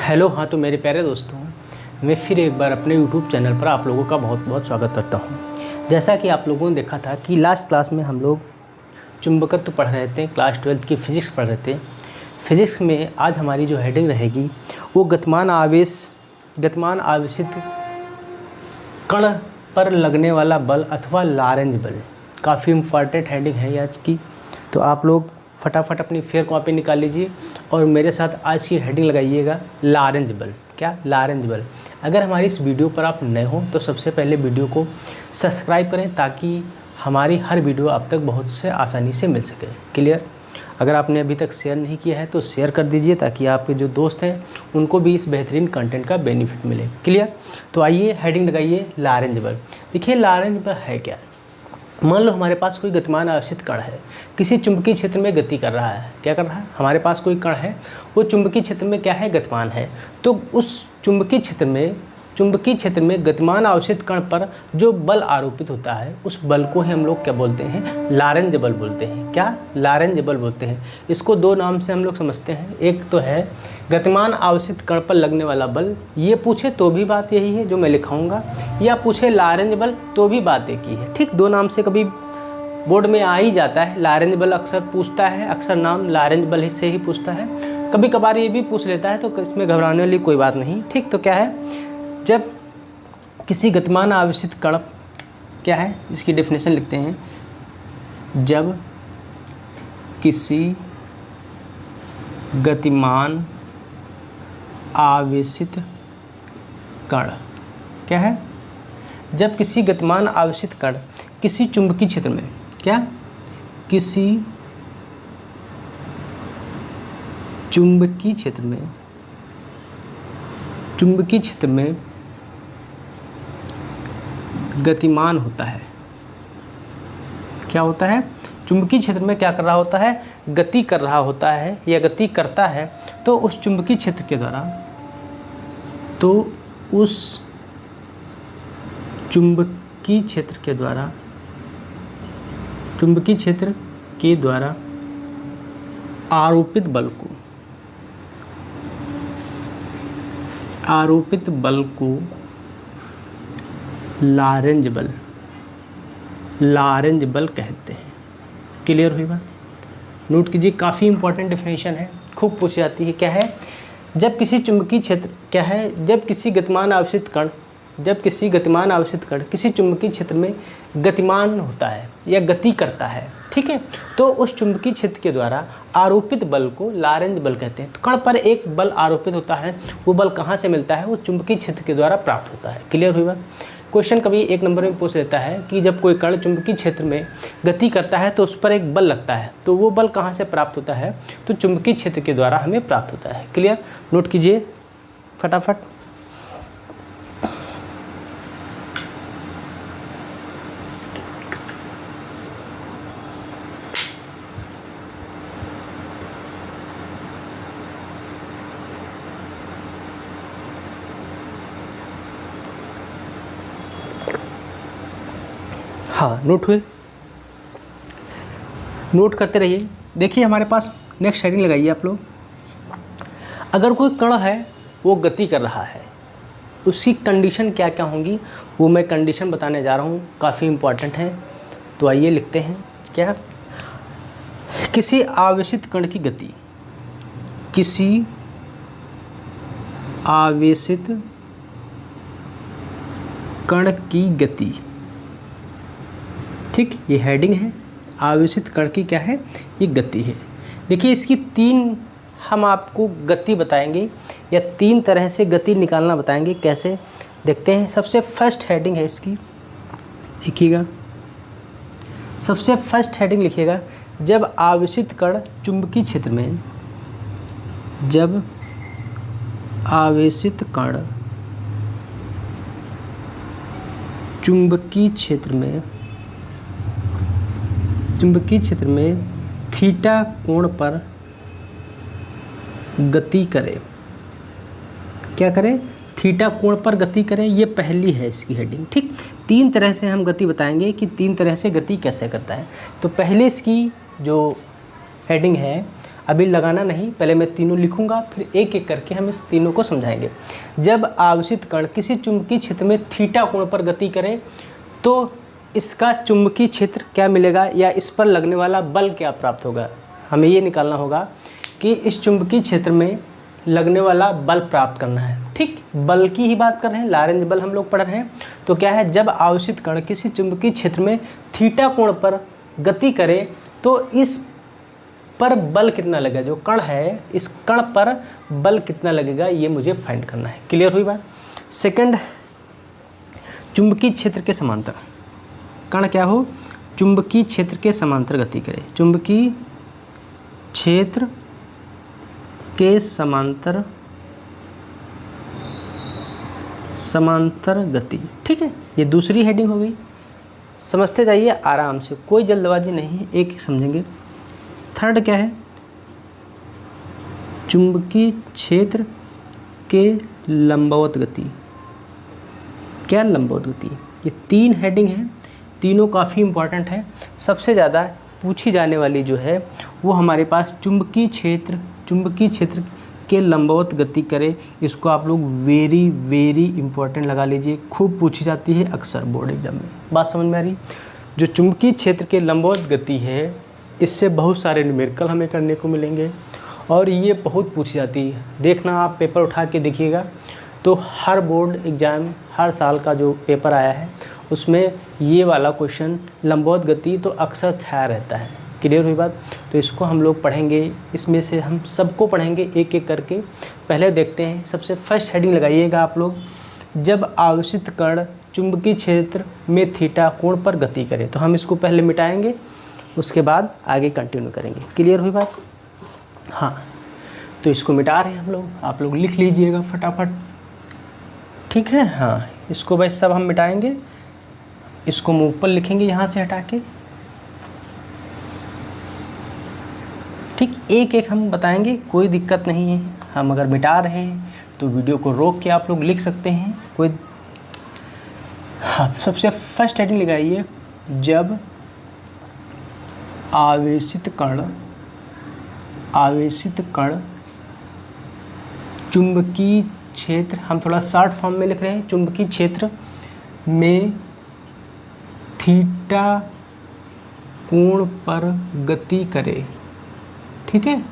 Hello. हाँ, तो मेरे प्यारे दोस्तों, मैं फिर एक बार अपने YouTube चैनल पर आप लोगों का बहुत बहुत स्वागत करता हूँ। जैसा कि आप लोगों ने देखा था कि लास्ट क्लास में हम लोग चुंबकत्व पढ़ रहे थे, क्लास 12 की फिज़िक्स पढ़ रहे थे। फिज़िक्स में आज हमारी जो हेडिंग रहेगी वो गतिमान आवेशित कण पर लगने वाला बल अथवा लॉरेंज बल। काफ़ी इम्पॉर्टेंट हेडिंग है आज की, तो आप लोग फटाफट अपनी फेयर कॉपी निकाल लीजिए और मेरे साथ आज की हेडिंग लगाइएगा लॉरेंज बल। क्या? लॉरेंज बल। अगर हमारी इस वीडियो पर आप नए हो तो सबसे पहले वीडियो को सब्सक्राइब करें ताकि हमारी हर वीडियो आप तक बहुत से आसानी से मिल सके। क्लियर? अगर आपने अभी तक शेयर नहीं किया है तो शेयर कर दीजिए ताकि आपके जो दोस्त हैं उनको भी इस बेहतरीन कंटेंट का बेनिफिट मिले। क्लियर? तो आइए हेडिंग लगाइए लॉरेंज बल। देखिए लॉरेंज बल है क्या। मान लो हमारे पास कोई गतिमान आवेशित कण है, किसी चुंबकीय क्षेत्र में गति कर रहा है। क्या कर रहा है? हमारे पास कोई कण है, वो चुंबकीय क्षेत्र में क्या है? गतिमान है। तो उस चुंबकीय क्षेत्र में गतिमान आवेशित कण पर जो बल आरोपित होता है उस बल को ही हम लोग क्या बोलते हैं? लॉरेंज बल बोलते हैं। क्या? लॉरेंज बल बोलते हैं। इसको दो नाम से हम लोग समझते हैं। एक तो है गतिमान आवेशित कण पर लगने वाला बल, ये पूछे तो भी बात यही है जो मैं लिखाऊंगा, या पूछे लॉरेंज बल तो भी बात एक ही है। ठीक, दो नाम से कभी बोर्ड में आ ही जाता है। लॉरेंज बल अक्सर पूछता है, अक्सर नाम लॉरेंज बल से ही पूछता है। कभी कभार ये भी पूछ लेता है, तो इसमें घबराने वाली कोई बात नहीं। ठीक, तो क्या है, जब किसी गतिमान आवेशित कण, क्या है इसकी डेफिनेशन लिखते हैं, जब किसी गतिमान आवेशित कण, क्या है, जब किसी गतिमान आवेशित कण किसी चुंबकीय क्षेत्र में, क्या, किसी चुंबकीय क्षेत्र में गतिमान होता है। क्या होता है? चुंबकीय क्षेत्र में क्या कर रहा होता है? गति कर रहा होता है या गति करता है। तो उस चुंबकीय क्षेत्र के द्वारा, चुंबकीय क्षेत्र के द्वारा आरोपित बल को लॉरेंज बल कहते हैं। क्लियर हुई बात? नोट कीजिए, काफ़ी इंपॉर्टेंट डेफिनेशन है, खूब पूछी जाती है। क्या है? जब किसी चुंबकीय क्षेत्र, क्या है, जब किसी गतिमान आवेशित कण किसी चुंबकीय क्षेत्र में गतिमान होता है या गति करता है, ठीक है, तो उस चुंबकीय क्षेत्र के द्वारा आरोपित बल को लॉरेंज बल कहते हैं। तो कण पर एक बल आरोपित होता है, वो बल कहाँ से मिलता है? वो चुंबकीय क्षेत्र के द्वारा प्राप्त होता है। क्लियर हुई बात? क्वेश्चन कभी एक नंबर में पूछ लेता है कि जब कोई कण चुंबकीय क्षेत्र में गति करता है तो उस पर एक बल लगता है, तो वो बल कहाँ से प्राप्त होता है? तो चुंबकीय क्षेत्र के द्वारा हमें प्राप्त होता है। क्लियर? नोट कीजिए फटाफट। हाँ, नोट हुए? नोट करते रहिए। देखिए हमारे पास नेक्स्ट हेडिंग लगाइए आप लोग। अगर कोई कण है वो गति कर रहा है, उसकी कंडीशन क्या क्या होंगी वो मैं कंडीशन बताने जा रहा हूँ, काफ़ी इम्पॉर्टेंट है। तो आइए लिखते हैं। क्या? किसी आवेशित कण की गति, किसी आवेशित कण की गति, ठीक, ये हेडिंग है। आवेशित कण की क्या है? ये गति है। देखिए इसकी तीन हम आपको गति बताएंगे या तीन तरह से गति निकालना बताएंगे। कैसे देखते हैं। सबसे फर्स्ट हेडिंग है इसकी, लिखिएगा। सबसे फर्स्ट हेडिंग लिखिएगा, जब आवेशित कण चुंबकीय क्षेत्र में, जब आवेशित कण चुंबकीय क्षेत्र में थीटा कोण पर गति करे। क्या करे? थीटा कोण पर गति करें, ये पहली है इसकी हेडिंग। ठीक, तीन तरह से हम गति बताएंगे कि तीन तरह से गति कैसे करता है। तो पहले इसकी जो हेडिंग है, अभी लगाना नहीं, पहले मैं तीनों लिखूंगा, फिर एक एक करके हम इस तीनों को समझाएंगे। जब आवेशित कण किसी चुंबकीय क्षेत्र में थीटा कोण पर गति करे तो इसका चुंबकीय क्षेत्र क्या मिलेगा या इस पर लगने वाला बल क्या प्राप्त होगा। हमें ये निकालना होगा कि इस चुंबकीय क्षेत्र में लगने वाला बल प्राप्त करना है। ठीक, बल की ही बात कर रहे हैं, लॉरेंज बल हम लोग पढ़ रहे हैं। तो क्या है, जब आवेशित कण किसी चुंबकीय क्षेत्र में थीटा कोण पर गति करे तो इस पर बल कितना लगेगा, जो कण है इस कण पर बल कितना लगेगा, ये मुझे फाइंड करना है। क्लियर हुई बात। सेकंड, चुंबकीय क्षेत्र के समांतर कण क्या हो, चुंबकीय क्षेत्र के समांतर गति करे, चुंबकीय क्षेत्र के समांतर गति। ठीक है, ये दूसरी हेडिंग हो गई। समझते जाइए आराम से, कोई जल्दबाजी नहीं, एक ही समझेंगे। थर्ड क्या है, चुंबकीय क्षेत्र के लंबवत गति। क्या लंबवत गति, ये 3 हेडिंग है, तीनों काफ़ी इंपॉर्टेंट है। सबसे ज़्यादा पूछी जाने वाली जो है वो हमारे पास चुंबकीय क्षेत्र के लंबवत गति करे, इसको आप लोग वेरी वेरी इंपॉर्टेंट लगा लीजिए, खूब पूछी जाती है अक्सर बोर्ड एग्जाम में। बात समझ में आ रही। जो चुंबकीय क्षेत्र के लंबवत गति है, इससे बहुत सारे न्यूमेरिकल हमें करने को मिलेंगे और ये बहुत पूछी जाती है। देखना, आप पेपर उठा के देखिएगा तो हर बोर्ड एग्ज़ाम, हर साल का जो पेपर आया है उसमें ये वाला क्वेश्चन लंबवत गति तो अक्सर छाया रहता है। क्लियर हुई बात। तो इसको हम लोग पढ़ेंगे, इसमें से हम सबको पढ़ेंगे एक एक करके। पहले देखते हैं, सबसे फर्स्ट हेडिंग लगाइएगा आप लोग, जब आवेशित कण चुंबकीय क्षेत्र में थीटा कोण पर गति करे। तो हम इसको पहले मिटाएंगे, उसके बाद आगे कंटिन्यू करेंगे। क्लियर हुई बात। हाँ, तो इसको मिटा रहे हैं हम लोग, आप लोग लिख लीजिएगा फटाफट। ठीक है, हाँ, इसको भाई सब हम मिटाएंगे, इसको मुँह पर लिखेंगे यहाँ से हटा के। ठीक, एक एक हम बताएंगे, कोई दिक्कत नहीं है। हम अगर मिटा रहे हैं तो वीडियो को रोक के आप लोग लिख सकते हैं, कोई। हाँ, सबसे फर्स्ट हेडिंग लगाइए, जब आवेशित कण चुंबकीय क्षेत्र, हम थोड़ा शॉर्ट फॉर्म में लिख रहे हैं, चुंबकीय क्षेत्र में थीटा कोण पर गति करे। ठीक है,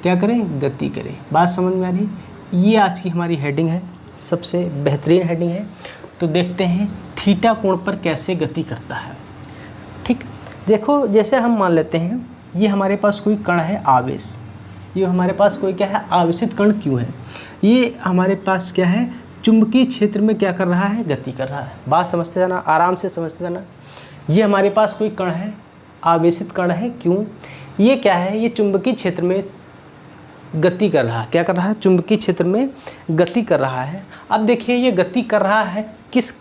क्या करें, गति करें। बात समझ में आ रही। ये आज की हमारी हेडिंग है, सबसे बेहतरीन हेडिंग है। तो देखते हैं थीटा कोण पर कैसे गति करता है। ठीक, देखो, जैसे हम मान लेते हैं ये हमारे पास कोई कण है आवेश, ये हमारे पास कोई क्या है, आवेशित कण क्यों है, ये हमारे पास क्या है, चुंबकीय क्षेत्र में क्या कर रहा है, गति कर रहा है। बात समझते जाना, आराम से समझते जाना। ये हमारे पास कोई कण है, आवेशित कण है, क्यों, ये क्या है, ये चुंबकीय क्षेत्र में गति कर रहा है। क्या कर रहा है, चुंबकीय क्षेत्र में गति कर रहा है। अब देखिए ये गति कर रहा है, किस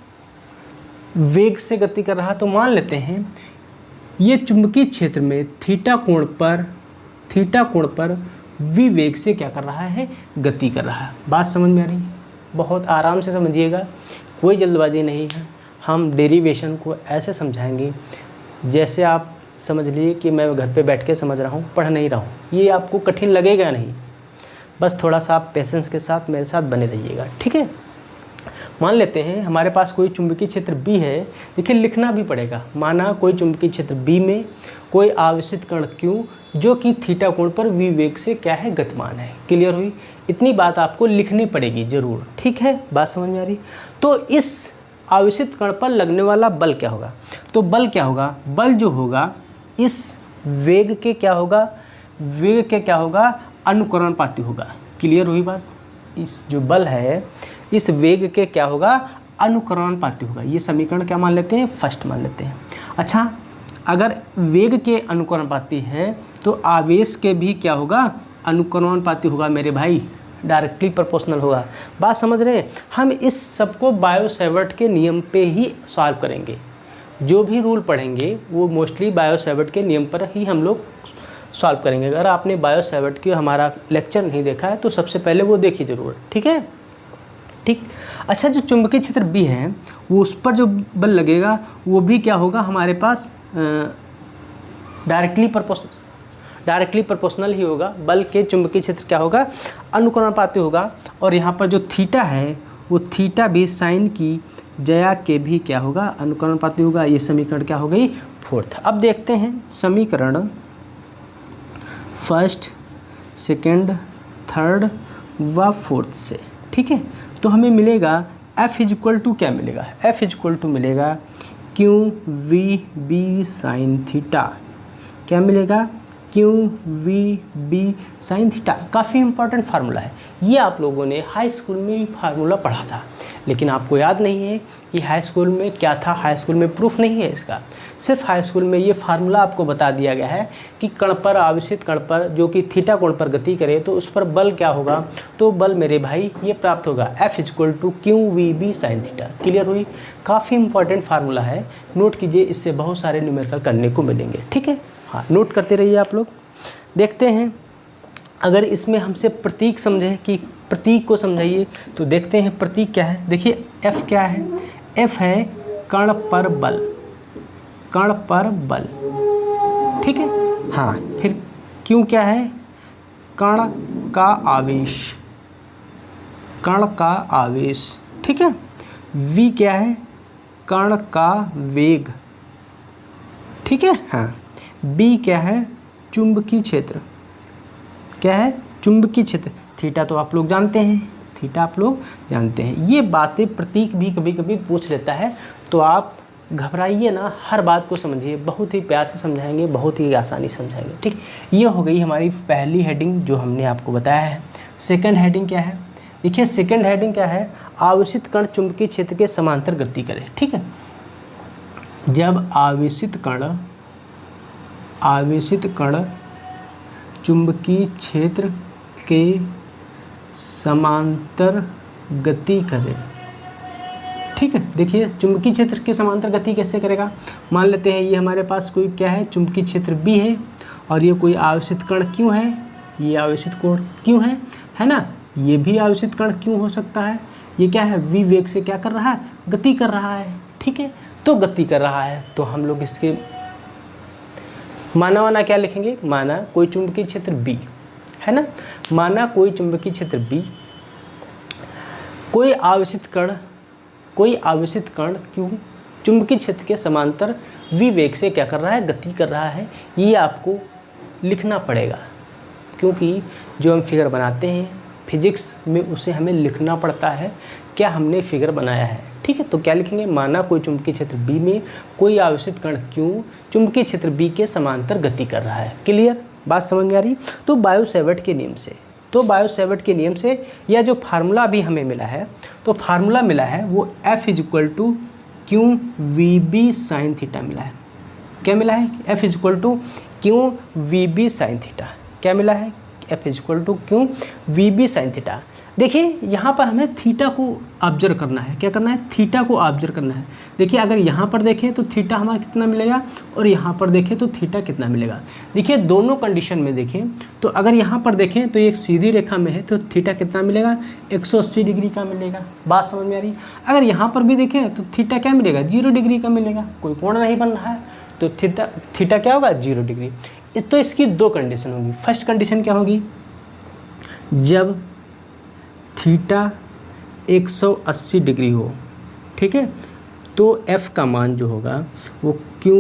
वेग से गति कर रहा है। तो मान लेते हैं ये चुंबकीय क्षेत्र में थीटा कोण पर v वेग से क्या कर रहा है, गति कर रहा है। बात समझ में आ रही। बहुत आराम से समझिएगा, कोई जल्दबाजी नहीं है। हम डेरिवेशन को ऐसे समझाएंगे जैसे आप समझ लिए कि मैं घर पे बैठ के समझ रहा हूँ, पढ़ नहीं रहा हूँ। ये आपको कठिन लगेगा नहीं, बस थोड़ा सा आप पेशेंस के साथ मेरे साथ बने रहिएगा। ठीक है, मान लेते हैं हमारे पास कोई चुंबकीय क्षेत्र B है। देखिए लिखना भी पड़ेगा। माना कोई चुंबकीय क्षेत्र B में कोई आवेशित कण Q जो कि थीटा कोण पर v वेग से क्या है, गतिमान है। क्लियर हुई। इतनी बात आपको लिखनी पड़ेगी ज़रूर। ठीक है, बात समझ में आ रही। तो इस आवेशित कण पर लगने वाला बल क्या होगा, तो बल क्या होगा, बल जो होगा इस वेग के क्या होगा, वेग के क्या होगा, अनुकरणपाती होगा। क्लियर हुई बात। इस जो बल है इस वेग के क्या होगा, अनुकरणपाती होगा। ये समीकरण क्या मान लेते हैं, फर्स्ट मान लेते हैं। अच्छा, अगर वेग के अनुकरणपाती है तो आवेश के भी क्या होगा, अनुकरणपाती होगा मेरे भाई, डायरेक्टली प्रोपोर्शनल होगा। बात समझ रहे हैं। हम इस सबको बायो-सैवर्ट के नियम पे ही सॉल्व करेंगे। जो भी रूल पढ़ेंगे वो मोस्टली बायो-सैवर्ट के नियम पर ही हम लोग सॉल्व करेंगे। अगर आपने बायो-सैवर्ट की हमारा लेक्चर नहीं देखा है तो सबसे पहले वो देखिए ज़रूर। ठीक है, ठीक। अच्छा, जो चुंबकीय क्षेत्र B है वो उस पर जो बल लगेगा वो भी क्या होगा हमारे पास, डायरेक्टली प्रोपोर्शनल। डायरेक्टली प्रोपोर्शनल ही होगा, बल के चुंबकीय क्षेत्र क्या होगा, अनुकरणपाती होगा। और यहाँ पर जो थीटा है वो थीटा भी साइन की जया के भी क्या होगा, अनुकरणपाती होगा। ये समीकरण क्या हो गई, फोर्थ। अब देखते हैं समीकरण फर्स्ट, सेकंड, थर्ड व फोर्थ से, ठीक है। तो हमें मिलेगा F इक्वल टू क्या मिलेगा, F इक्वल टू मिलेगा Q we B sine theta. क्या मिलेगा, Q we B sine theta. काफ़ी इंपॉर्टेंट फार्मूला है ये, आप लोगों ने हाई स्कूल में भी फार्मूला पढ़ा था, लेकिन आपको याद नहीं है कि हाई स्कूल में क्या था। हाई स्कूल में प्रूफ नहीं है इसका, सिर्फ हाई स्कूल में ये फार्मूला आपको बता दिया गया है कि कण पर, आवेशित कण पर जो कि थीटा कोण पर गति करे तो उस पर बल क्या होगा, तो बल मेरे भाई ये प्राप्त होगा F equal to Q we B sine theta. Clear हुई, काफ़ी इंपॉर्टेंट फार्मूला है, नोट कीजिए, इससे बहुत सारे न्यूमेरिकल करने को मिलेंगे, ठीक है। हाँ, नोट करते रहिए आप लोग। देखते हैं अगर इसमें हमसे प्रतीक समझे कि प्रतीक को समझाइए, तो देखते हैं प्रतीक क्या है। देखिए F क्या है, F है कण पर बल, कण पर बल, ठीक है। हाँ, फिर Q क्या है, कण का आवेश, कण का आवेश, ठीक है। V क्या है, कण का वेग, ठीक है। हाँ, B क्या है, चुंबकीय क्षेत्र, क्या है, चुंबकीय क्षेत्र। थीटा तो आप लोग जानते हैं, थीटा आप लोग जानते हैं। ये बातें प्रतीक भी कभी कभी पूछ लेता है, तो आप घबराइए ना, हर बात को समझिए, बहुत ही प्यार से समझाएंगे, बहुत ही आसानी समझाएंगे, ठीक। ये हो गई हमारी पहली हेडिंग जो हमने आपको बताया है। सेकंड हेडिंग क्या है, देखिए सेकंड हेडिंग क्या है, आवेशित कण चुंबकीय क्षेत्र के समांतर गति करे, ठीक है। जब आवेशित कण चुंबकीय क्षेत्र के समांतर गति करे, ठीक है। देखिए चुंबकीय क्षेत्र के समांतर गति कैसे करेगा, मान लेते हैं ये हमारे पास कोई क्या है, चुंबकीय क्षेत्र B है और ये कोई आवेशित कण Q है, ये आवेशित कोण Q है ना, ये भी आवेशित कण Q हो सकता है। ये क्या है, V वेग से क्या कर रहा है, गति कर रहा है, ठीक है। तो गति कर रहा है तो हम लोग इसके माना क्या लिखेंगे, माना कोई चुंबकीय क्षेत्र B है ना, माना कोई चुंबकीय क्षेत्र B, कोई आवेशित कण Q चुंबकीय क्षेत्र के समांतर V वेग से क्या कर रहा है, गति कर रहा है। ये आपको लिखना पड़ेगा, क्योंकि जो हम फिगर बनाते हैं फिजिक्स में उसे हमें लिखना पड़ता है क्या हमने फिगर बनाया है, ठीक है। तो क्या लिखेंगे, माना कोई चुंबकीय क्षेत्र B में कोई आवेशित कण Q चुंबकीय क्षेत्र B के समांतर गति कर रहा है। क्लियर, बात समझ में आ रही। तो बायो-सैवर्ट के नियम से यह जो फार्मूला भी हमें मिला है, तो फार्मूला मिला है वो F equal to Q we B sine theta मिला है। क्या मिला है, F equal to Q we B sine theta. क्या मिला है, F equal to Q we B sine theta. देखिए यहाँ पर हमें थीटा को ऑब्जर्व करना है, क्या करना है, थीटा को ऑब्जर्व करना है। देखिए अगर यहाँ पर देखें तो थीटा हमारा कितना मिलेगा और यहाँ पर देखें तो थीटा कितना मिलेगा। देखिए दोनों कंडीशन में देखें तो अगर यहाँ पर देखें तो एक सीधी रेखा में है तो थीटा कितना मिलेगा, 180 डिग्री का मिलेगा। बात समझ में आ रही। अगर यहाँ पर भी देखें तो थीटा क्या मिलेगा, 0 डिग्री का मिलेगा, कोई कोण नहीं बन रहा है तो थीटा क्या होगा, 0 डिग्री। तो इसकी दो कंडीशन होगी। फर्स्ट कंडीशन क्या होगी, जब थीटा 180 डिग्री हो, ठीक है, तो F का मान जो होगा वो Q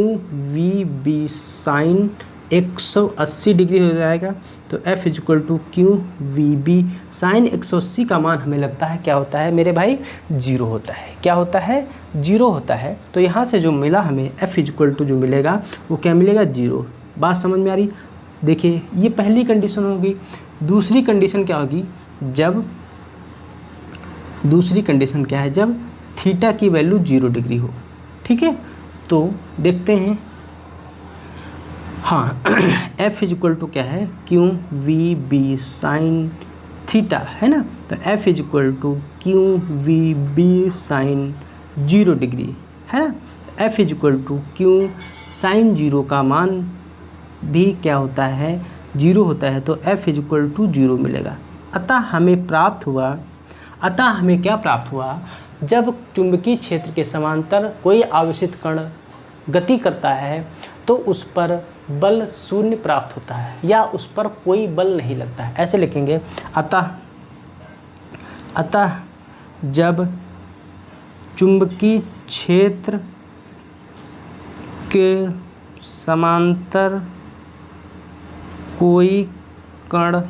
we B sine 180 degree हो जाएगा। तो F equal to Q we B sine 180 का मान हमें लगता है क्या होता है मेरे भाई, 0 होता है। क्या होता है, 0 होता है। तो यहाँ से जो मिला हमें F इक्वल टू जो मिलेगा वो क्या मिलेगा, 0। बात समझ में आ रही। देखिए ये पहली कंडीशन होगी। दूसरी कंडीशन क्या होगी, दूसरी कंडीशन क्या है, जब थीटा की वैल्यू 0 डिग्री हो, ठीक है। तो देखते हैं, हाँ F इक्वल टू क्या है, Q we B sine theta है ना। तो F equal to Q we B sine 0 degree है ना। तो F equal to Q sine 0 का मान भी क्या होता है, 0 होता है। तो F इक्वल टू 0 मिलेगा। अतः हमें क्या प्राप्त हुआ, जब चुंबकीय क्षेत्र के समांतर कोई आवेशित कण गति करता है तो उस पर बल शून्य प्राप्त होता है या उस पर कोई बल नहीं लगता है। ऐसे लिखेंगे, अतः जब चुंबकीय क्षेत्र के समांतर कोई कण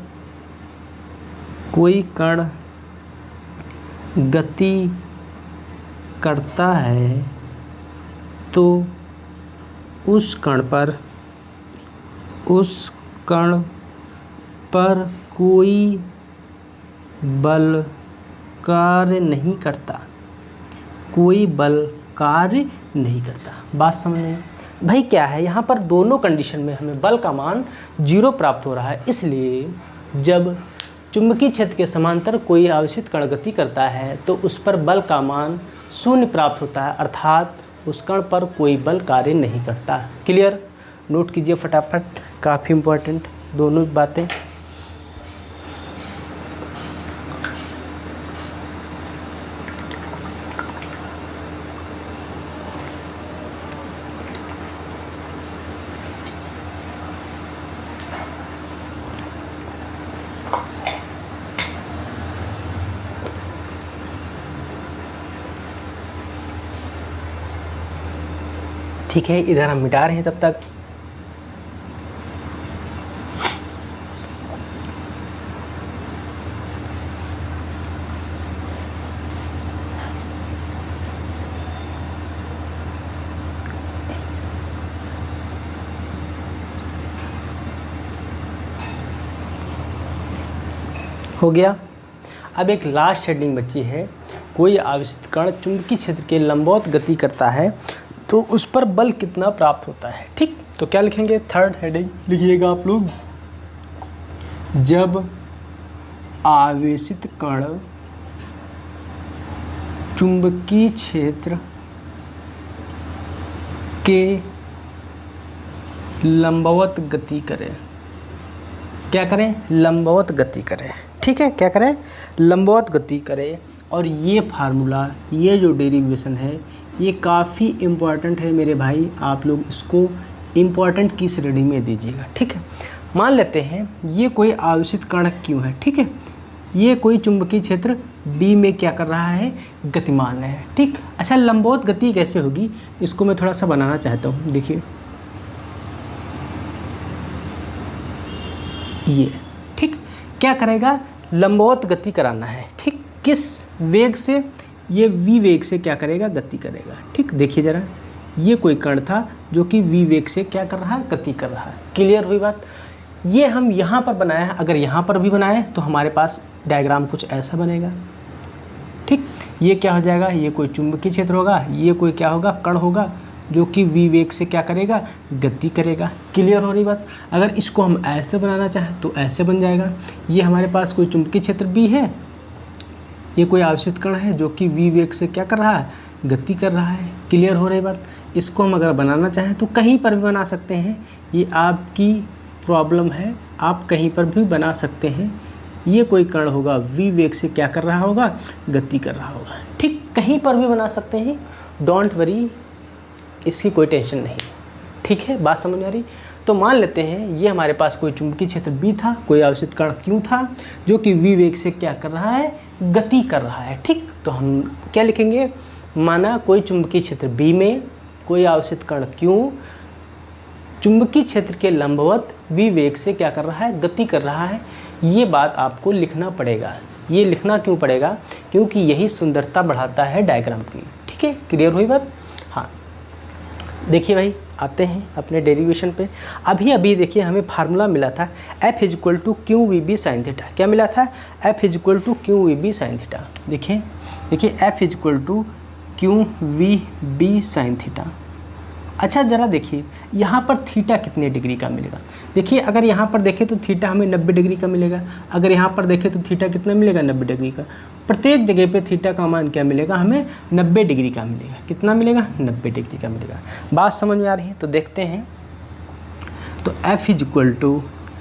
गति करता है तो उस कण पर कोई बल कार्य नहीं करता, कोई बल कार्य नहीं करता। बात समझ में भाई क्या है, यहाँ पर दोनों कंडीशन में हमें बल का मान 0 प्राप्त हो रहा है। इसलिए जब चुंबकीय क्षेत्र के समांतर कोई आवेशित कण गति करता है तो उस पर बल का मान 0 प्राप्त होता है, अर्थात उस कण पर कोई बल कार्य नहीं करता। क्लियर? नोट कीजिए फटाफट, काफ़ी इम्पोर्टेंट दोनों बातें। ठीक है, इधर हम मिटा रहे हैं तब तक। हो गया। अब एक लास्ट हेडिंग बची है, कोई आवेशित कण चुंबकीय क्षेत्र के लंबवत गति करता है तो उस पर बल कितना प्राप्त होता है। ठीक, तो क्या लिखेंगे? थर्ड हेडिंग लिखिएगा आप लोग, जब आवेशित कण चुंबकीय क्षेत्र के लंबवत गति करें। क्या करें? लंबवत गति करें। ठीक है, क्या करें? लंबवत गति करें। और ये फार्मूला, ये जो डेरिवेशन है, ये काफ़ी इम्पॉर्टेंट है मेरे भाई, आप लोग इसको इम्पॉर्टेंट की श्रेणी में दीजिएगा। ठीक है, मान लेते हैं ये कोई आवेशित कण क्यों है। ठीक है, ये कोई चुंबकीय क्षेत्र बी में क्या कर रहा है? गतिमान है। ठीक, अच्छा लंबवत गति कैसे होगी, इसको मैं थोड़ा सा बनाना चाहता हूँ। देखिए ये, ठीक, क्या करेगा? लंबवत गति कराना है। ठीक, किस वेग से? ये v वेग से क्या करेगा? गति करेगा। ठीक, देखिए ज़रा, ये कोई कण था जो कि v वेग से क्या कर रहा है? गति कर रहा है। क्लियर हुई बात? ये हम यहाँ पर बनाया है, अगर यहाँ पर भी बनाए तो हमारे पास डायग्राम कुछ ऐसा बनेगा। ठीक, ये क्या हो जाएगा? ये कोई चुंबकीय क्षेत्र होगा, ये कोई क्या होगा? कण होगा जो कि v वेग से क्या करेगा? गति करेगा। क्लियर हो रही बात? अगर इसको हम ऐसे बनाना चाहें तो ऐसे बन जाएगा। ये हमारे पास कोई चुंबकीय क्षेत्र b है, ये कोई आवेशित कण है जो कि v वेग से क्या कर रहा है? गति कर रहा है। क्लियर हो रही बात? इसको हम अगर बनाना चाहें तो कहीं पर भी बना सकते हैं, ये आपकी प्रॉब्लम है, आप कहीं पर भी बना सकते हैं। ये कोई कण होगा, v वेग से क्या कर रहा होगा? गति कर रहा होगा। ठीक, कहीं पर भी बना सकते हैं, डोंट वरी, इसकी कोई टेंशन नहीं। ठीक है, बात समझ में आ रही? तो मान लेते हैं ये हमारे पास कोई चुंबकीय क्षेत्र बी था, कोई आवेशित कण क्यों था जो कि v वेग से क्या कर रहा है? गति कर रहा है। ठीक, तो हम क्या लिखेंगे? माना कोई चुंबकीय क्षेत्र बी में कोई आवेशित कण क्यों चुंबकीय क्षेत्र के लंबवत v वेग से क्या कर रहा है? गति कर रहा है। ये बात आपको लिखना पड़ेगा। ये लिखना क्यों पड़ेगा? क्योंकि यही सुंदरता बढ़ाता है डायग्राम की। ठीक है, क्लियर हुई बात? हाँ, देखिए भाई, आते हैं अपने डेरिवेशन पे। अभी देखिए हमें फार्मूला मिला था F = QVB sin थीटा। क्या मिला था? F = QVB sin theta. देखिए F = QVB sin थीटा। अच्छा ज़रा देखिए यहाँ पर थीटा कितने डिग्री का मिलेगा। देखिए अगर यहाँ पर देखें तो थीटा हमें 90 डिग्री का मिलेगा, अगर यहाँ पर देखें तो थीटा कितना मिलेगा? 90 डिग्री का। प्रत्येक जगह पे थीटा का मान क्या मिलेगा? हमें 90 डिग्री का मिलेगा। कितना मिलेगा? 90 डिग्री का मिलेगा। बात समझ में आ रही है? तो देखते हैं, तो F =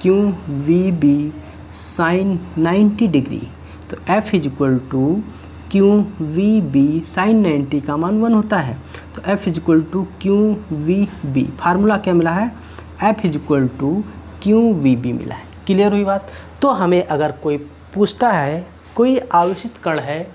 QVB sin 90 डिग्री। तो F = QVB sin 90 का मान 1 होता है। तो F is equal to Q we B. Formula क्या मिला है? F is equal to Q we B मिला है। क्लियर हुई बात? तो हमें अगर कोई पूछता है कोई आवेशित कण है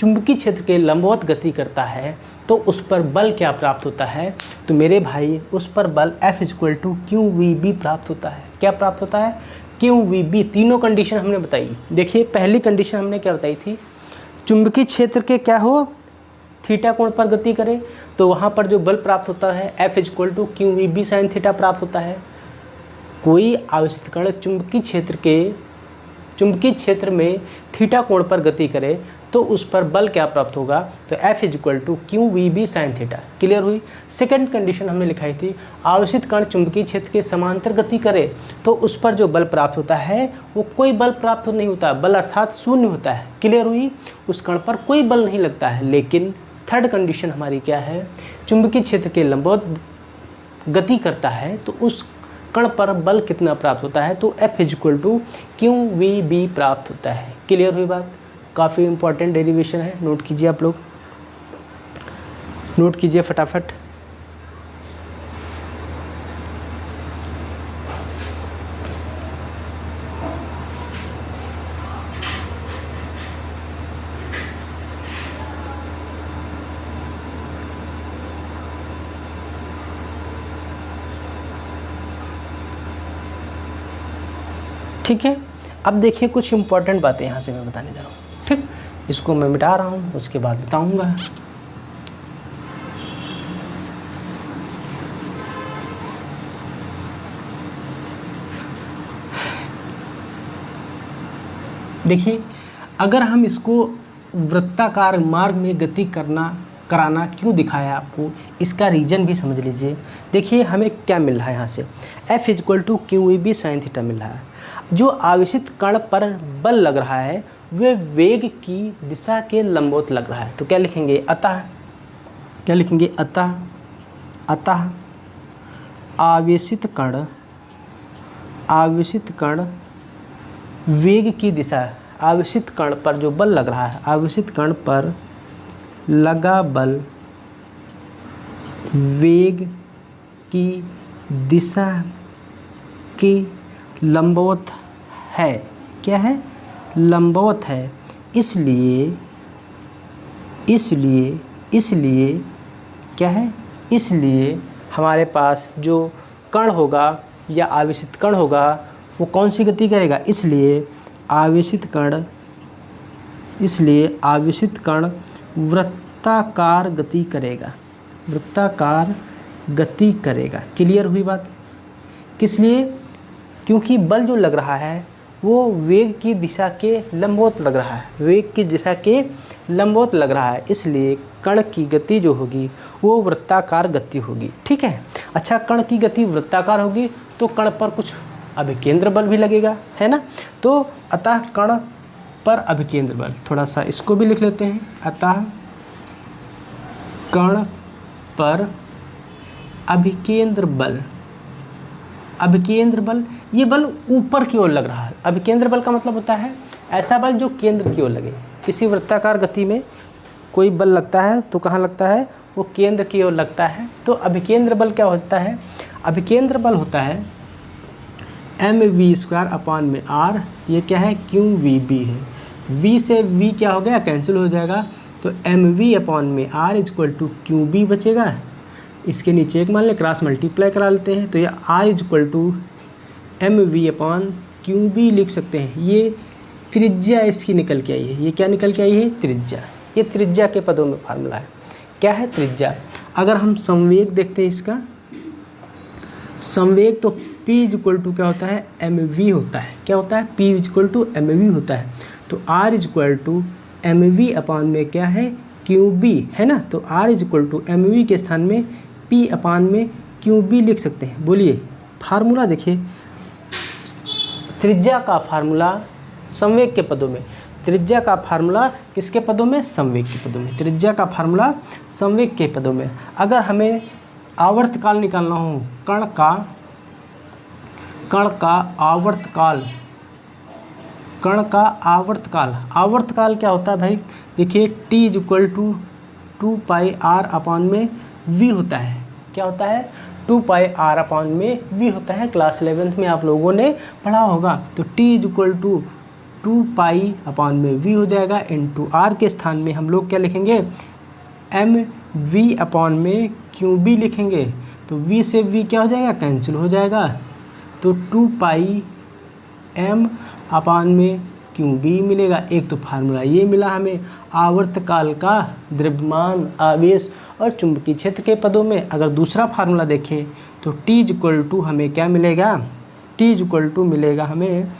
चुंबकीय क्षेत्र के लंबवत गति करता है तो उस पर बल क्या प्राप्त होता है, तो मेरे भाई उस पर बल F is equal to Q we B प्राप्त होता है। क्या प्राप्त होता है? Q we B. तीनों कंडीशन हमने बताई। देखिए पहली कंडीशन हमने क्या बताई थी, चुंबकीय क्षेत्र के क्या हो, थीटा कोण पर गति करे, तो वहाँ पर जो बल प्राप्त होता है F is equal to Q we B sine theta प्राप्त होता है। कोई आवेशित कण चुंबकीय क्षेत्र में थीटा कोण पर गति करे तो उस पर बल क्या प्राप्त होगा, तो F is equal to Q we B sine theta. Clear हुई? सेकंड कंडीशन हमने लिखाई थी, आवेशित कण चुंबकीय क्षेत्र के समांतर गति करे तो उस पर जो बल प्राप्त होता है वो कोई बल प्राप्त नहीं होता, बल अर्थात शून्य होता है। क्लियर हुई? उस कण पर कोई बल नहीं लगता है। लेकिन थर्ड कंडीशन हमारी क्या है, चुंबकीय क्षेत्र के लंबवत गति करता है तो उस कण पर बल कितना प्राप्त होता है, तो F is equal to Q we B प्राप्त होता है। क्लियर हुई बात? काफ़ी इंपॉर्टेंट डेरिवेशन है, नोट कीजिए आप लोग, नोट कीजिए फटाफट। ठीक है, अब देखिए कुछ इंपॉर्टेंट बातें यहाँ से मैं बताने जा रहा हूँ। ठीक, इसको मैं मिटा रहा हूँ, उसके बाद बताऊँगा। देखिए अगर हम इसको वृत्ताकार मार्ग में गति कराना क्यों दिखाया आपको, इसका रीज़न भी समझ लीजिए। देखिए हमें क्या मिल रहा है यहाँ से, F is equal to Q we B sine theta मिल रहा है। जो आवेशित कण पर बल लग रहा है वह वेग की दिशा के लंबवत लग रहा है। तो क्या लिखेंगे, अतः, क्या लिखेंगे, अतः आवेशित कण वेग की दिशा, आवेशित कण पर जो बल लग रहा है, आवेशित कण पर लगा बल वेग की दिशा के लंबवत है। क्या है? लंबवत है। इसलिए क्या है, इसलिए हमारे पास जो कण होगा या आवेशित कण होगा वो कौन सी गति करेगा, इसलिए आवेशित कण वृत्ताकार गति करेगा, वृत्ताकार गति करेगा। क्लियर हुई बात? किस लिए? क्योंकि बल जो लग रहा है वो वेग की दिशा के लंबवत लग रहा है, वेग की दिशा के लंबवत लग रहा है, इसलिए कण की गति जो होगी वो वृत्ताकार गति होगी। ठीक है, अच्छा, कण की गति वृत्ताकार होगी तो कण पर कुछ अभिकेंद्र बल भी लगेगा, है ना। तो अतः कण पर अभिकेंद्र बल, थोड़ा सा इसको भी लिख लेते हैं, अतः कण पर अभिकेंद्र बल, अभिकेंद्र बल, ये बल ऊपर की ओर लग रहा है। अभिकेंद्र बल का मतलब होता है ऐसा बल जो केंद्र की ओर लगे। किसी वृत्ताकार गति में कोई बल लगता है तो कहाँ लगता है, वो केंद्र की ओर लगता है। तो अभिकेंद्र बल क्या होता है, अभिकेंद्र बल होता है mv² अपान में r, ये क्या है, qvb है। v से v क्या हो गया, कैंसिल हो जाएगा, तो mv अपान में r इक्वल टू qb बचेगा। इसके नीचे एक मान लें क्रॉस मल्टीप्लाई करा लेते हैं, तो ये r equal to mv upon qb लिख सकते हैं। ये त्रिज्या इसकी निकल के आई है, ये क्या निकल के आई है, त्रिज्या। ये त्रिज्या के पदों में फार्मूला है। क्या है, त्रिज्या। अगर हम संवेग देखते हैं इसका, संवेग तो p इक्वल टू क्या होता है, mv होता है। क्या होता है, p इक्वल टू mv होता है। तो r इक्वल टू mv अपान में क्या है, qb है ना। तो r इक्वल टू mv के स्थान में p अपान में qb लिख सकते हैं। बोलिए फार्मूला देखिए, त्रिज्या का फार्मूला संवेग के पदों में, त्रिज्या का फार्मूला किसके पदों में, संवेग के पदों में। त्रिज्या का फार्मूला संवेग के पदों में। अगर हमें आवर्तकाल निकालना हो, कण का आवर्तकाल, कण का आवर्तकाल, आवर्तकाल क्या होता है भाई, देखिए t equal to 2 pi r upon में वी होता है। क्या होता है? 2 पाई आर अपॉन में वी होता है। क्लास 11th में आप लोगों ने पढ़ा होगा। तो T is equal to 2 pi upon में वी हो जाएगा, इनटू आर के स्थान में हम लोग क्या लिखेंगे? एम वी अपॉन में क्यू बी लिखेंगे। तो वी से वी क्या हो जाएगा? कैंसिल हो जाएगा। तो 2 पाई एम अपॉन में क्यू बी मिलेगा। एक तो फार्मूला ये मिला हमें आवर्तकाल का द्रव्यमान, आवेश और चुंबकीय क्षेत्र के पदों में। अगर दूसरा फार्मूला देखें तो टी इज इक्वल टू हमें क्या मिलेगा? टी इज इक्वल टू मिलेगा हमें,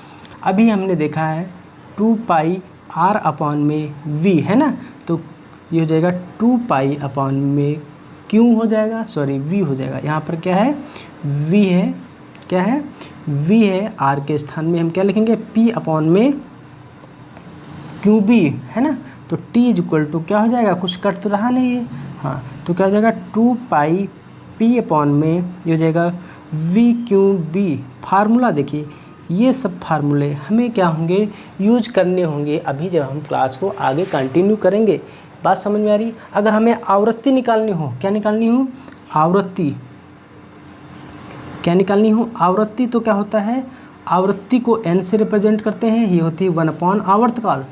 अभी हमने देखा है 2 पाई आर अपॉन में वी, है ना। तो ये हो जाएगा 2 पाई अपॉन में क्यू हो जाएगा, सॉरी वी हो जाएगा। यहाँ पर क्या है? वी है। क्या है? वी है। आर के स्थान में हम क्या लिखेंगे? पी अपॉन में क्यू बी, है ना। तो टी इज इक्वल टू क्या हो जाएगा? कुछ कट तो रहा नहीं है, हाँ। तो क्या हो जाएगा? 2 पाई पी अपॉन में ये हो जाएगा वी क्यू बी। फार्मूला देखिए, ये सब फार्मूले हमें क्या होंगे? यूज करने होंगे अभी जब हम क्लास को आगे कंटिन्यू करेंगे। बात समझ में आ रही? अगर हमें आवृत्ति निकालनी हो, क्या निकालनी हो? आवृत्ति। क्या निकालनी हो? आवृत्ति। तो क्या होता है? आवृत्ति को n से रिप्रेजेंट करते हैं, ये होती है 1 आवर्तकाल।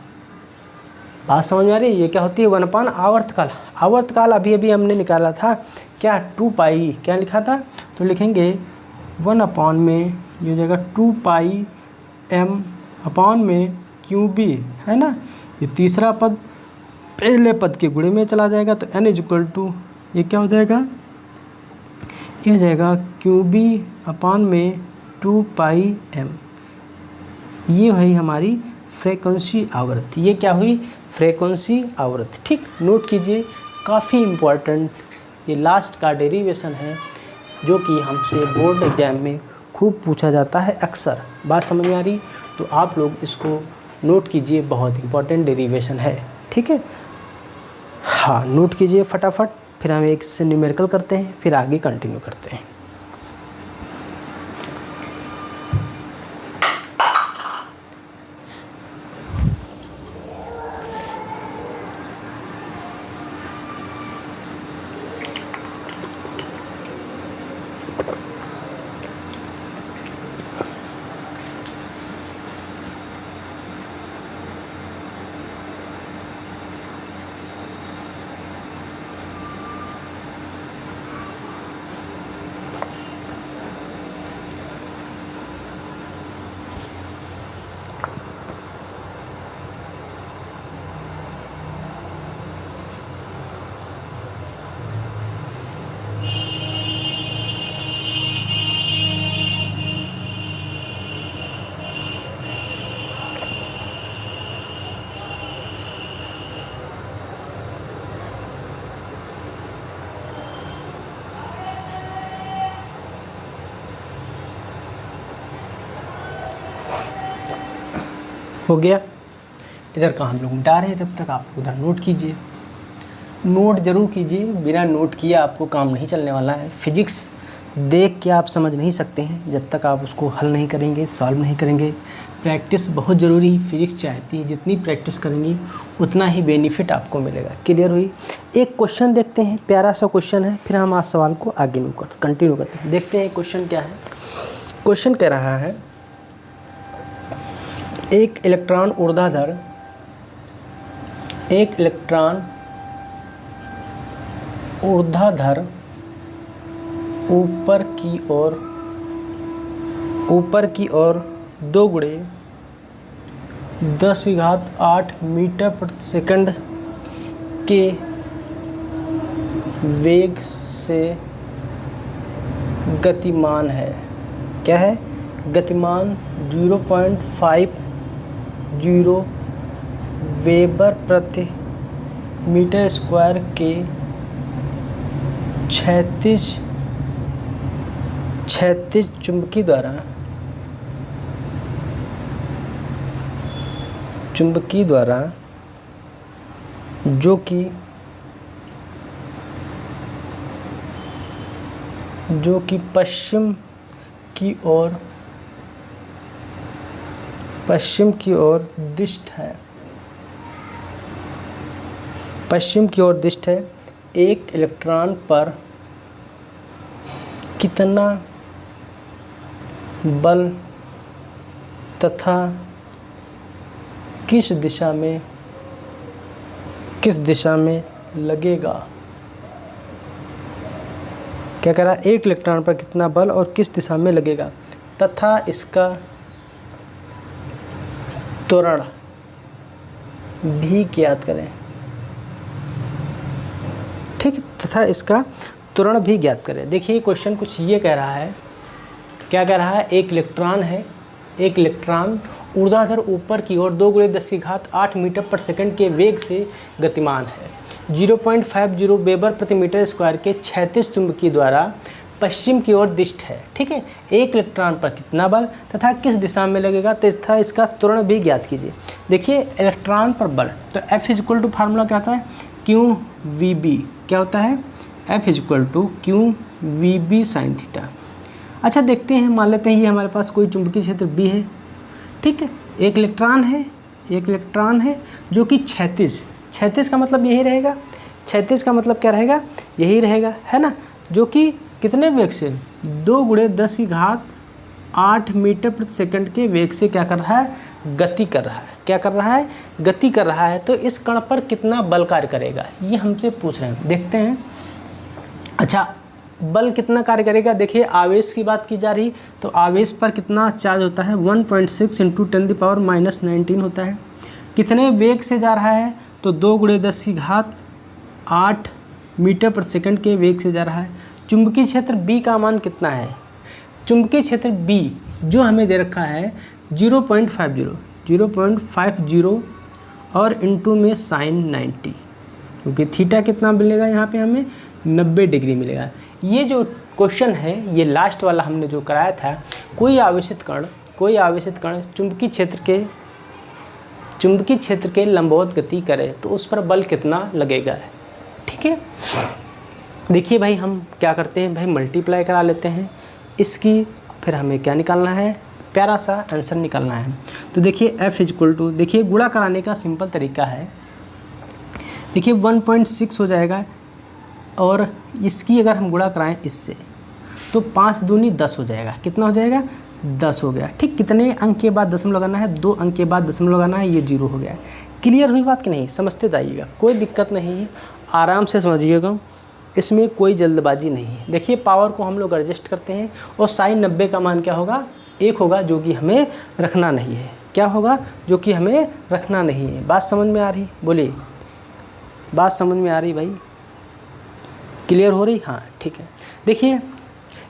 बात समझ में आ रही है? ये क्या होती है? 1 आवर्तकाल। आवर्तकाल अभी अभी हमने निकाला था क्या? 2 पाई, क्या लिखा था? तो लिखेंगे 1 में ये हो जाएगा 2 पाई एम अपॉन में क्यू बी, है ना। ये तीसरा पद पहले पद के गुणे में चला जाएगा। तो n इज इक्वल टू ये क्या हो जाएगा? ये हो जाएगा क्यू बी अपॉन में 2 पाई एम। ये हुई हमारी फ्रीक्वेंसी आवृत्ति। ये क्या हुई? फ्रीक्वेंसी आवृत्ति। ठीक, नोट कीजिए, काफ़ी इम्पोर्टेंट ये लास्ट का डेरिवेशन है जो कि हमसे बोर्ड एग्जाम में खूब पूछा जाता है अक्सर। बात समझ में आ रही? तो आप लोग इसको नोट कीजिए, बहुत इम्पोर्टेंट डेरिवेशन है। ठीक है, हाँ, नोट कीजिए फटाफट। फिर हम एक से न्यूमेरिकल करते हैं, फिर आगे कंटिन्यू करते हैं। हो गया। इधर का हम लोग मिटा रहे हैं, तब तक आप उधर नोट कीजिए। नोट जरूर कीजिए, बिना नोट किए आपको काम नहीं चलने वाला है। फिजिक्स देख के आप समझ नहीं सकते हैं जब तक आप उसको हल नहीं करेंगे, सॉल्व नहीं करेंगे। प्रैक्टिस बहुत ज़रूरी फिजिक्स चाहती है, जितनी प्रैक्टिस करेंगी उतना ही बेनिफिट आपको मिलेगा। क्लियर हुई? एक क्वेश्चन देखते हैं, प्यारा सा क्वेश्चन है, फिर हम आज सवाल को आगे कंटिन्यू करते हैं। देखते हैं क्वेश्चन क्या है। क्वेश्चन कह रहा है, एक इलेक्ट्रॉन ऊर्ध्वाधर ऊपर की ओर 2 गुणे 10⁸ मीटर प्रति सेकंड के वेग से गतिमान है। क्या है? गतिमान 0.50 वेबर प्रति मीटर स्क्वायर के क्षैतिज चुंबकी द्वारा जो कि पश्चिम की ओर दिष्ट है। एक इलेक्ट्रॉन पर कितना बल तथा किस दिशा में लगेगा। क्या कह रहा है, एक इलेक्ट्रॉन पर कितना बल और किस दिशा में लगेगा तथा इसका त्वरण भी ज्ञात करें। ठीक है, तथा इसका त्वरण भी ज्ञात करें। देखिए क्वेश्चन कुछ ये कह रहा है, क्या कह रहा है, एक इलेक्ट्रॉन है, एक इलेक्ट्रॉन ऊर्ध्वाधर ऊपर की ओर 2 × 10⁸ मीटर पर सेकंड के वेग से गतिमान है। 0.50 वेबर प्रति मीटर स्क्वायर के क्षैतिज चुंबकीय द्वारा पश्चिम की ओर दिष्ट है। ठीक है, एक इलेक्ट्रॉन पर कितना बल तथा किस दिशा में लगेगा तथा इसका त्वरण भी ज्ञात कीजिए। देखिए इलेक्ट्रॉन पर बल, तो F = फार्मूला क्या होता है, QVB। क्या होता है, F = QVB sin θ। अच्छा देखते हैं, मान लेते हैं ये हमारे पास कोई चुंबकीय क्षेत्र B है। ठीक है, एक इलेक्ट्रॉन है जो कि क्षैतिज का मतलब यही रहेगा, क्षैतिज का मतलब क्या रहेगा, यही रहेगा, है ना, जो कि कितने वेग से 2 × 10⁸ मीटर प्रति सेकंड के वेग से क्या कर रहा है, गति कर रहा है। क्या कर रहा है, गति कर रहा है। तो इस कण पर कितना बल कार्य करेगा ये हमसे पूछ रहे हैं, देखते हैं। अच्छा बल कितना कार्य करेगा, देखिए आवेश की बात की जा रही, तो आवेश पर कितना चार्ज होता है, 1.6 × 10⁻⁻19 होता है। कितने वेग से जा रहा है, तो 2 × 10⁸ मीटर प्रति सेकंड के वेग से जा रहा है। चुंबकीय क्षेत्र B का मान कितना है, चुंबकीय क्षेत्र B जो हमें दे रखा है 0.50 और इंटू में sin 90, क्योंकि थीटा कितना मिलेगा यहाँ पे हमें 90 डिग्री मिलेगा। ये जो क्वेश्चन है ये लास्ट वाला हमने जो कराया था, कोई आवेशित कण चुंबकीय क्षेत्र के लंबवत गति करे तो उस पर बल कितना लगेगा। ठीक है, देखिए भाई हम क्या करते हैं भाई, मल्टीप्लाई करा लेते हैं इसकी, फिर हमें क्या निकालना है, प्यारा सा आंसर निकालना है। तो देखिए F = देखिए गुणा कराने का सिंपल तरीका है, देखिए 1.6 हो जाएगा और इसकी अगर हम गुणा कराएं इससे तो 5 दूनी 10 हो जाएगा। कितना हो जाएगा, 10 हो गया। ठीक, कितने अंक के बाद दशमलव लगाना है, 2 अंक के बाद दशमलव लगाना है, ये 0 हो गया। क्लियर हुई बात कि नहीं, समझते जाइएगा, कोई दिक्कत नहीं है, आराम से समझिएगा, इसमें कोई जल्दबाजी नहीं है। देखिए पावर को हम लोग एडजस्ट करते हैं और sin 90 का मान क्या होगा, 1 होगा, जो कि हमें रखना नहीं है। क्या होगा, जो कि हमें रखना नहीं है। बात समझ में आ रही, बोलिए बात समझ में आ रही भाई, क्लियर हो रही, हाँ ठीक है। देखिए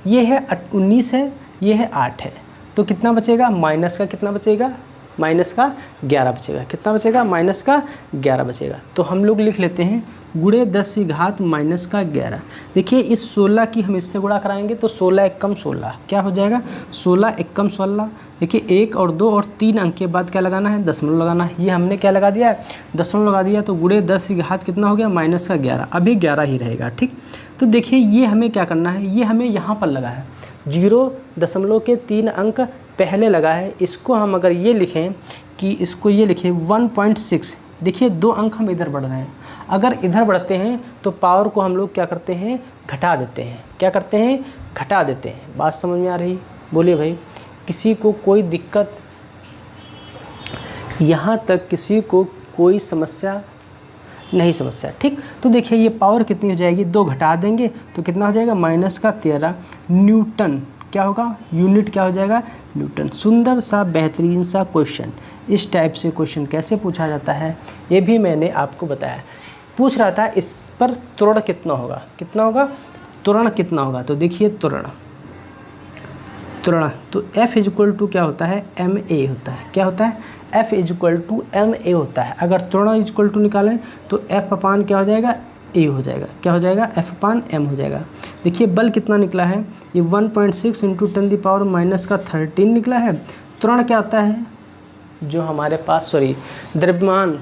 ये है 19 है, ये है 8 है, तो कितना बचेगा, माइनस का कितना बचेगा, माइनस का 11 बचेगा। कितना बचेगा, माइनस का 11 बचेगा। तो हम लोग लिख लेते हैं गुणे 10⁻⁻11। देखिए इस 16 की हम इससे गुणा कराएंगे तो 16 एकम 16 क्या हो जाएगा, 16 एकम 16। देखिए 1 और 2 और 3 अंक के बाद क्या लगाना है, दशमलव लगाना है। ये हमने क्या लगा दिया, दशमलव लगा दिया, तो गुणे 10⁻ कितना हो गया, माइनस का 11, अभी 11 ही रहेगा। ठीक, तो देखिए ये हमें क्या करना है, ये हमें यहाँ पर लगा है 0.3 अंक पहले लगा है। इसको हम अगर ये लिखें कि इसको ये लिखें 1.6, देखिए 2 अंक हम इधर बढ़ रहे हैं, अगर इधर बढ़ते हैं तो पावर को हम लोग क्या करते हैं, घटा देते हैं। क्या करते हैं, घटा देते हैं। बात समझ में आ रही, बोलिए भाई, किसी को कोई दिक्कत, यहाँ तक किसी को कोई समस्या नहीं, समस्या ठीक। तो देखिए ये पावर कितनी हो जाएगी, 2 घटा देंगे तो कितना हो जाएगा, माइनस का 13 न्यूटन। क्या होगा, यूनिट क्या हो जाएगा, न्यूटन। सुंदर सा बेहतरीन सा क्वेश्चन। इस टाइप से क्वेश्चन कैसे पूछा जाता है ये भी मैंने आपको बताया। पूछ रहा था इस पर त्वरण कितना होगा, कितना होगा, त्वरण कितना होगा। तो देखिए त्वरण तो F = क्या होता है, ma होता है। क्या होता है, F = ma होता है। अगर त्वरण = निकालें तो F अपान क्या हो जाएगा, a हो जाएगा। क्या हो जाएगा, F अपान m हो जाएगा। देखिए बल कितना निकला है, ये 1.6 × 10⁻13 निकला है। त्वरण क्या आता है, जो हमारे पास द्रव्यमान,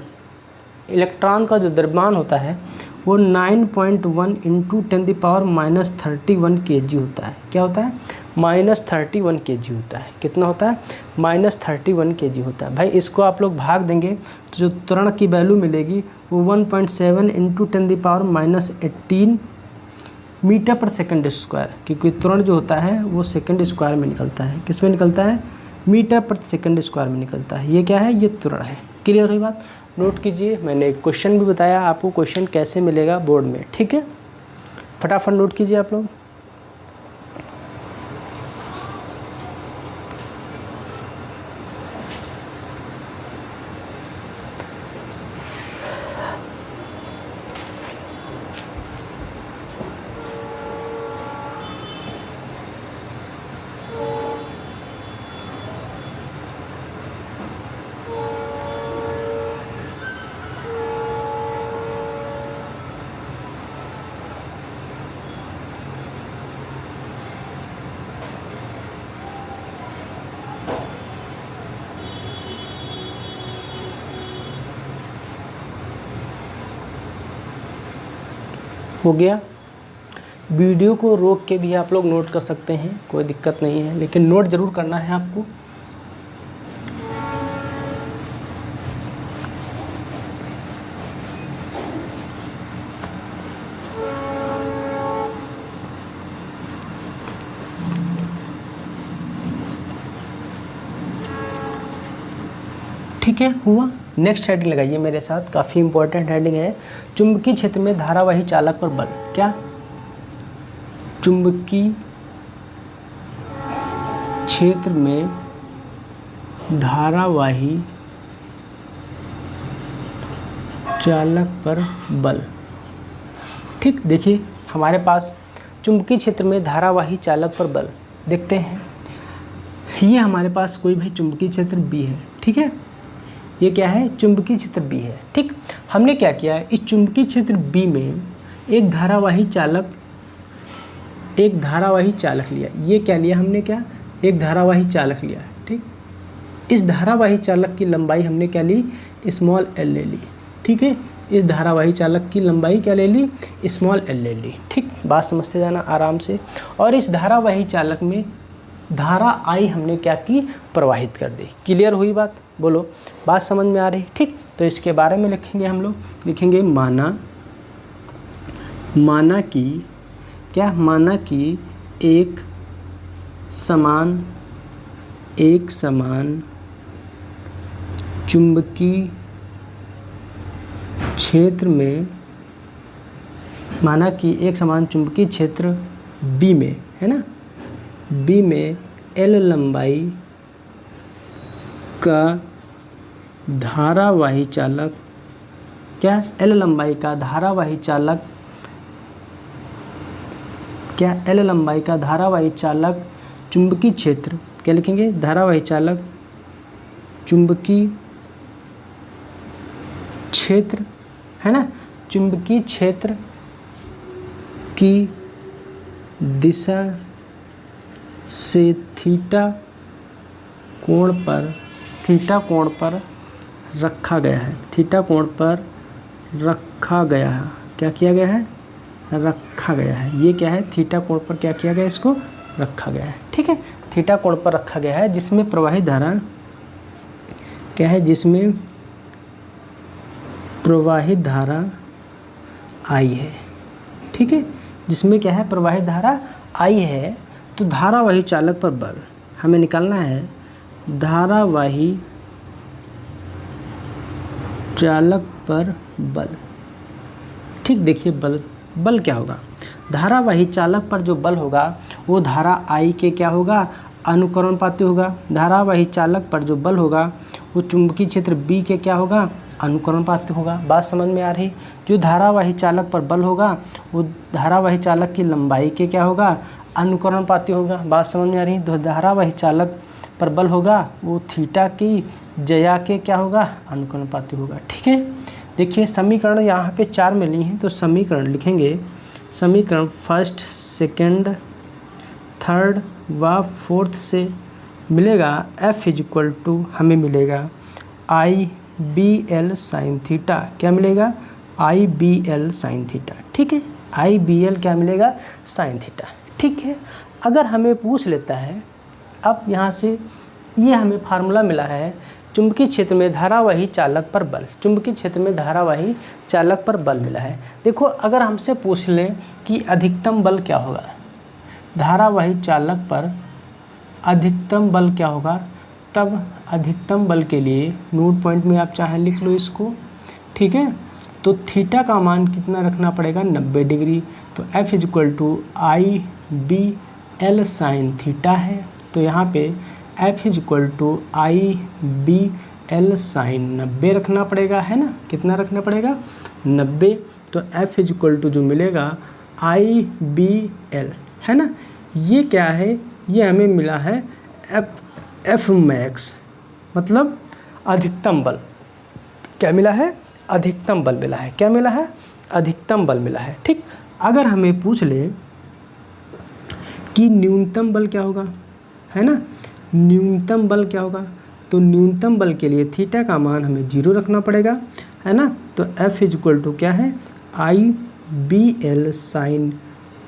इलेक्ट्रॉन का जो द्रव्यमान होता है वो 9.1 × 10⁻31 kg होता है। क्या होता है, -31 kg होता है। कितना होता है? -31 kg होता है। भाई इसको आप लोग भाग देंगे तो जो त्वरण की वैल्यू मिलेगी वो 1.7 × 10⁻−18 मीटर पर सेकंड स्क्वायर, क्योंकि त्वरण जो होता है वो सेकंड स्क्वायर में निकलता है। किस में निकलता है? मीटर पर सेकंड स्क्वायर में निकलता है। ये क्या है? ये त्वरण है। क्लियर हुई बात? नोट कीजिए, मैंने एक क्वेश्चन भी बताया आपको, क्वेश्चन कैसे मिलेगा बोर्ड में, ठीक है? फटाफट नोट कीजिए आप लोग। हो गया। वीडियो को रोक के भी आप लोग नोट कर सकते हैं, कोई दिक्कत नहीं है, लेकिन नोट ज़रूर करना है आपको। ठीक है, हुआ। नेक्स्ट हेडिंग लगाइए मेरे साथ, काफ़ी इंपॉर्टेंट हेडिंग है। चुंबकीय क्षेत्र में धारावाही चालक पर बल। क्या? चुंबकीय क्षेत्र में धारावाही चालक पर बल। ठीक, देखिए हमारे पास चुंबकीय क्षेत्र में धारावाही चालक पर बल देखते हैं। ये हमारे पास कोई भी चुंबकीय क्षेत्र B है, ठीक है? ये क्या है? चुंबकीय क्षेत्र B है। ठीक, हमने क्या किया, इस चुंबकीय क्षेत्र B में एक धारावाही चालक लिया। ये क्या लिया हमने? क्या? एक धारावाही चालक लिया। ठीक, इस धारावाही चालक की लंबाई हमने क्या ली? स्मॉल l ले ली। ठीक है, इस धारावाही चालक की लंबाई क्या ले ली? स्मॉल l ले ली। ठीक, बात समझते जाना आराम से। और इस धारावाही चालक में धारा I हमने क्या की? प्रवाहित कर दी। क्लियर हुई बात? बोलो, बात समझ में आ रही? ठीक, तो इसके बारे में लिखेंगे हम लोग। लिखेंगे माना कि एक समान चुंबकीय क्षेत्र में, माना कि एक समान चुंबकीय क्षेत्र B में, है ना, B में L लंबाई का धारावाही चालक, क्या? L लंबाई का धारावाही चालक, क्या? L लंबाई का धारावाही चालक चुंबकीय क्षेत्र, क्या लिखेंगे? धारावाही चालक चुंबकीय क्षेत्र, है ना, चुंबकीय क्षेत्र की दिशा से थीटा कोण पर रखा गया है। थीटा कोण पर रखा गया है। क्या किया गया है? रखा गया है। ये क्या है? थीटा कोण पर क्या किया गया? इसको रखा गया है। ठीक है, थीटा कोण पर रखा गया है, जिसमें प्रवाहित धारा क्या है? जिसमें प्रवाहित धारा I है। ठीक है, जिसमें क्या है? प्रवाहित धारा I है। तो धारावाही चालक पर बल हमें निकालना है। धारावाही चालक पर बल। ठीक, देखिए बल क्या होगा? धारावाही चालक पर जो बल होगा वो धारा I के क्या होगा? अनुकरणपाती होगा। धारावाही चालक पर जो बल होगा वो चुंबकीय क्षेत्र B के क्या होगा? अनुकरणपाती होगा। बात समझ में आ रही? जो धारावाही चालक पर बल होगा वो धारावाही चालक की लंबाई के क्या होगा? अनुकरणपाती होगा। बात समझ में आ रही? तो धारावाही चालक पर बल होगा वो थीटा की जया के क्या होगा? अनुकरणपाती होगा। ठीक है, देखिए समीकरण यहाँ पे 4 मिली हैं, तो समीकरण लिखेंगे। समीकरण फर्स्ट, सेकंड, थर्ड व फोर्थ से मिलेगा F = हमें मिलेगा IBL sin थीटा। क्या मिलेगा? IBL sin theta. ठीक है, IBL क्या मिलेगा? sin theta. ठीक है, अगर हमें पूछ लेता है, अब यहाँ से ये हमें फार्मूला मिला है, चुंबकीय क्षेत्र में धारावाही चालक पर बल, चुंबकीय क्षेत्र में धारावाही चालक पर बल मिला है। देखो अगर हमसे पूछ लें कि अधिकतम बल क्या होगा, धारावाही चालक पर अधिकतम बल क्या होगा, तब अधिकतम बल के लिए नोट पॉइंट में आप चाहे लिख लो इसको, ठीक है। तो थीटा का मान कितना रखना पड़ेगा, 90 डिग्री। तो F = IBL साइन थीटा है, तो यहाँ पे F = IBL साइन 90 रखना पड़ेगा, है ना। कितना रखना पड़ेगा, 90। तो F = जो मिलेगा IBL, है ना। ये क्या है, ये हमें मिला है F मैक्स, मतलब अधिकतम बल। क्या मिला है, अधिकतम बल मिला है। क्या मिला है, अधिकतम बल मिला है, ठीक। अगर हमें पूछ ले कि न्यूनतम बल क्या होगा, है ना, न्यूनतम बल क्या होगा, तो न्यूनतम बल के लिए थीटा का मान हमें 0 रखना पड़ेगा, है ना। तो F = क्या है, IBL साइन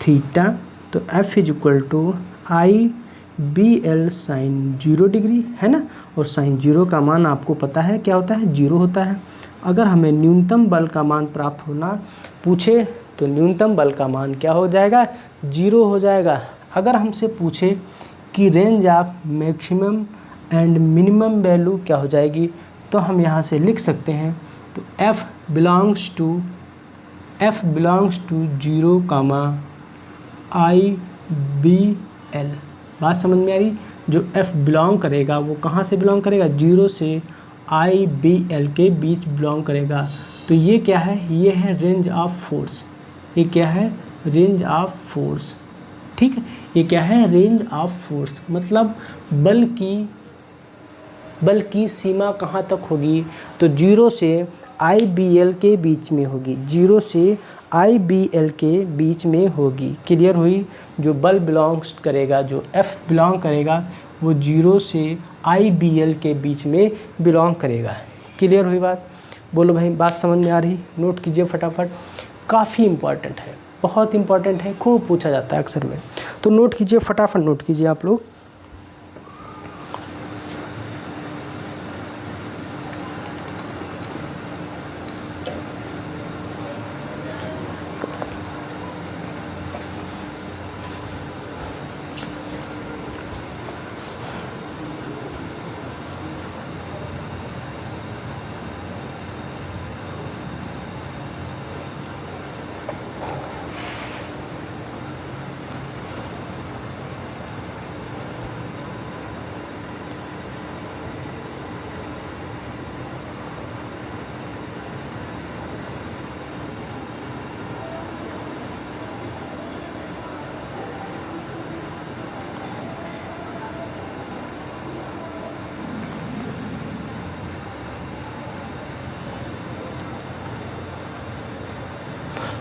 थीटा। तो F = IBL साइन 0 डिग्री, है ना। और साइन 0 का मान आपको पता है क्या होता है, 0 होता है। अगर हमें न्यूनतम बल का मान प्राप्त होना पूछे तो न्यूनतम बल का मान क्या हो जाएगा, 0 हो जाएगा। अगर हमसे पूछे कि range of maximum and minimum value क्या हो जाएगी, तो हम यहाँ से लिख सकते हैं, तो F बिलोंग्स टू 0, IBL। बात समझ में आ रही, जो F बिलोंग करेगा वो कहाँ से बिलोंग करेगा, 0 से IBL के बीच बिलोंग करेगा। तो ये क्या है, ये है रेंज ऑफ फोर्स। ये क्या है, रेंज ऑफ फोर्स, ठीक है। ये क्या है, रेंज ऑफ फोर्स, मतलब बल की सीमा कहाँ तक होगी, तो 0 से IBL के बीच में होगी, 0 से IBL के बीच में होगी। क्लियर हुई। जो बल बिलोंग्स करेगा, जो F बिलोंग करेगा, वो 0 से IBL के बीच में बिलोंग करेगा। क्लियर हुई बात। बोलो भाई, बात समझ में आ रही, नोट कीजिए फटाफट। काफ़ी इम्पॉर्टेंट है, बहुत इम्पॉर्टेंट है, खूब पूछा जाता है अक्सर में, तो नोट कीजिए फटाफट, नोट कीजिए आप लोग।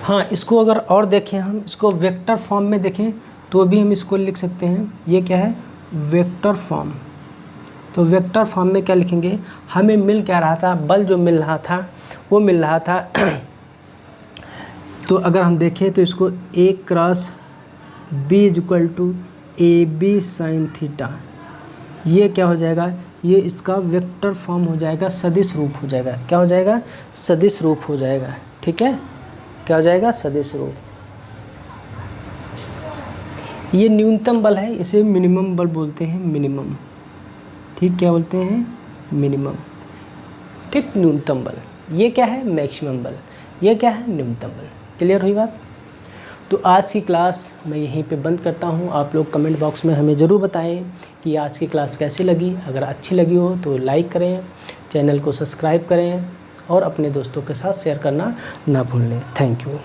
हाँ, इसको अगर और देखें, हम इसको वेक्टर फॉर्म में देखें तो भी हम इसको लिख सकते हैं। ये क्या है, वेक्टर फॉर्म। तो वेक्टर फॉर्म में क्या लिखेंगे, हमें मिल क्या रहा था, बल जो मिल रहा था वो मिल रहा था तो अगर हम देखें तो इसको A cross B = AB sine theta, ये क्या हो जाएगा, ये इसका वेक्टर फॉर्म हो जाएगा, सदिश रूप हो जाएगा। क्या हो जाएगा, सदिश रूप हो जाएगा, ठीक है। क्या हो जाएगा, सदिश रूप। ये न्यूनतम बल है, इसे मिनिमम बल बोलते हैं, मिनिमम, ठीक। क्या बोलते हैं, मिनिमम, ठीक। न्यूनतम बल, ये क्या है, मैक्सिमम बल, ये क्या है, न्यूनतम बल। क्लियर हुई बात। तो आज की क्लास मैं यहीं पे बंद करता हूँ। आप लोग कमेंट बॉक्स में हमें ज़रूर बताएं कि आज की क्लास कैसी लगी। अगर अच्छी लगी हो तो लाइक करें, चैनल को सब्सक्राइब करें और अपने दोस्तों के साथ शेयर करना ना भूलें। Thank you.